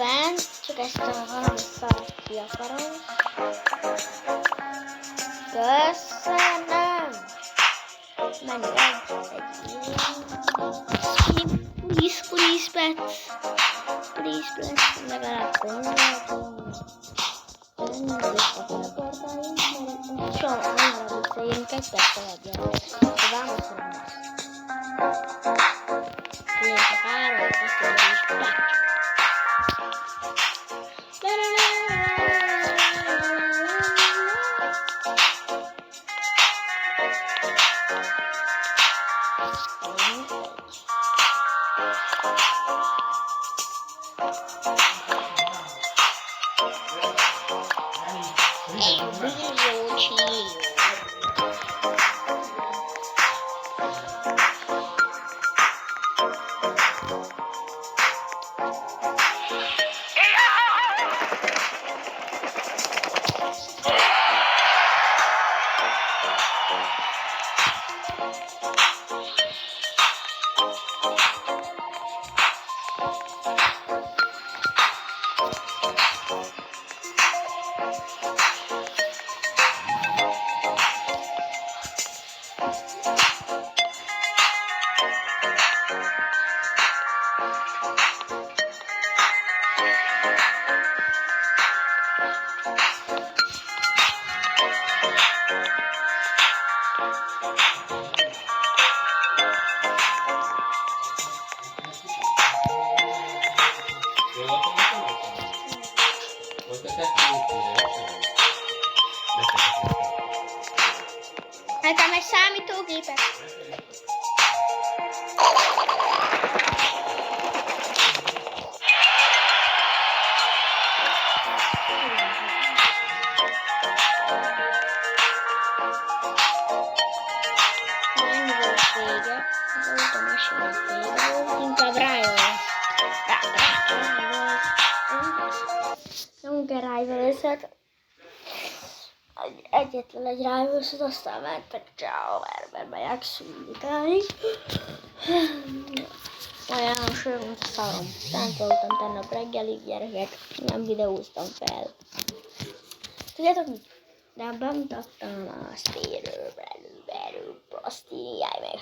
fent, csak ezt a valami szart ki akarom. Köszönöm! Menj egy ilyen. Please, pets. Please, pets. Legalább gondolom. Soha nem visszaérünk egy perccel adja. Vamos a más. Ilyen csak 3, 2, és plács. Nekem egy számítógépet. Nem volt vége. Az automasínak vége volt. Inkább nem kell Rivals-et. Egyetlen egy Rivals-ot, aztán mentek mert megyek szülítani. Olyan sőt, mint a szarom. Táncoltam tegnap reggelig, gyerekek. Nem videóztam fel. Tudjátok mit? De bemutattam a Stérő, Prostini, állj meg.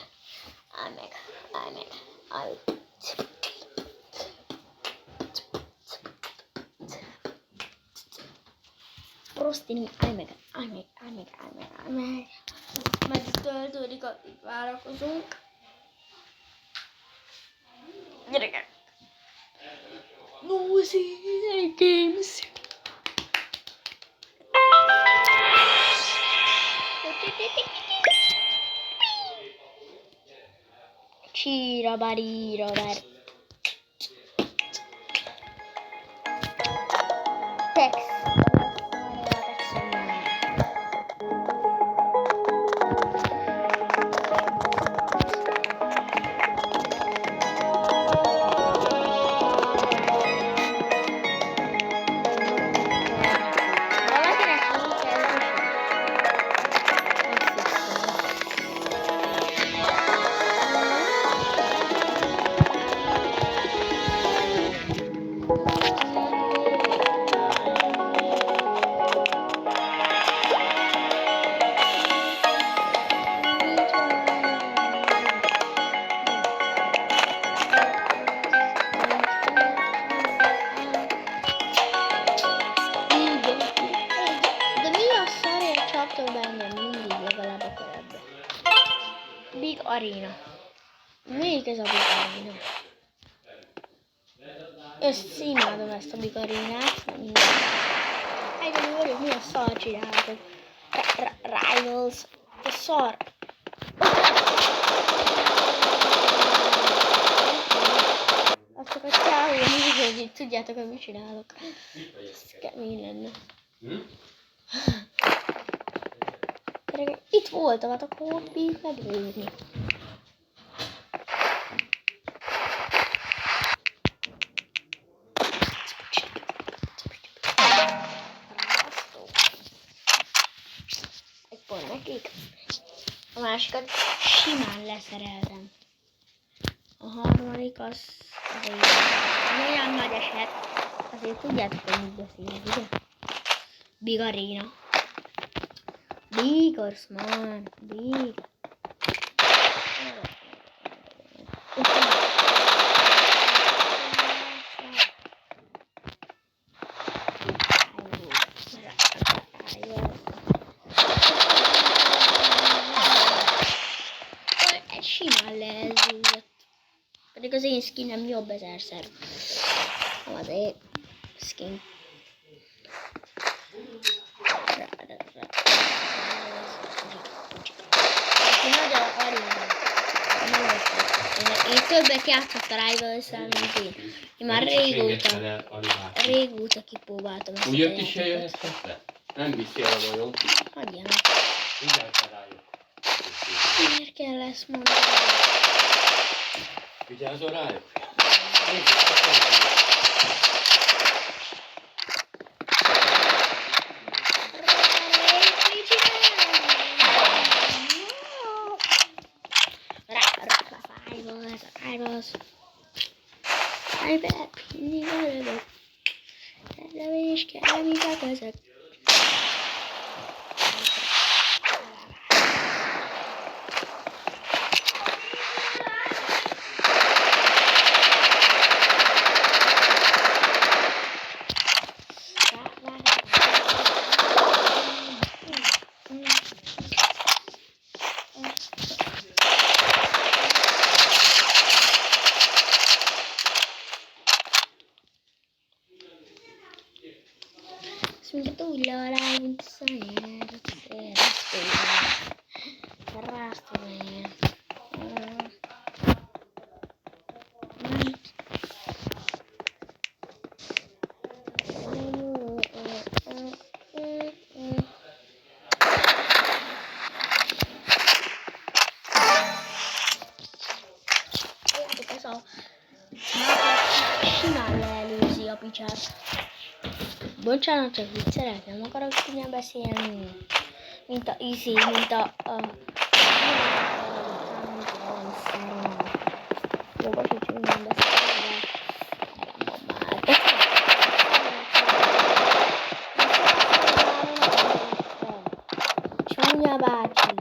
Prostini, állj meg. Meddig töltődik, addig várakozunk. Gyerekek. Noisy games. Csíra-baríra-bar. Text. Big Arena. Melyik ez a Big Arena? Ezt imádom, ezt a Big Arenát. Egyedül vagyok, mi a szar csináltok? Rivals. A szar. Azt csak a csáhúja hogy tudjátok, hogy mit csinálok. Ez kemény lenne. Itt voltam, hát akkor így megrőzni. Egy pont nekik. A másikat simán leszereltem. A harmadik az olyan nagy eset. Az tudjátok, hogy mit beszélek, ugye? Big Arena. Big Osman. Big. Simán lezúzott. Pedig az én skinem jobb ezerszer. Nem az én skin. Én többet játszottam Rivals-szel, mint én. Én már régóta kipróbáltam ezt a úgy jött is jöjjön ezt? Nem viszi el a vajon. Hagyjanak. Vigyázz rájuk. Miért kell ezt mondani? Vigyázzol rájuk? Nézzük, azt mondani. Mindig örülök. Nem is kell, mi ezek. Minket úgy lealá, mint szanyár. Rásztolják. Ez a simán leelőzi a picsát. Bocsánat, csak viccelek, nem akarok csúnyán beszélni. Mint a Easy, mint a... Jogos, hogy csúnyán beszélni, de nem már. Csúnya bácsi.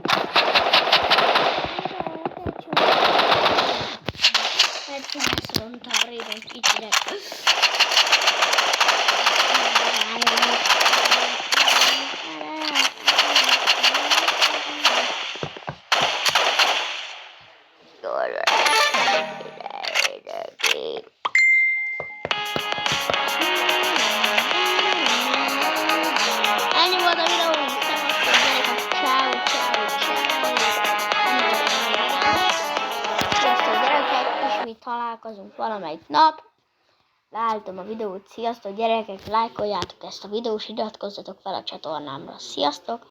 Mert megszoroltam régen kicsire. Ennyi volt a videó, szevasztok gyerekek, ciao, ciao, ciao. Sziasztok gyerekek, ismét találkozunk valamelyik nap. Leállítom a videót, sziasztok gyerekek, lájkoljátok ezt a videót, iratkozzatok fel a csatornámra, sziasztok!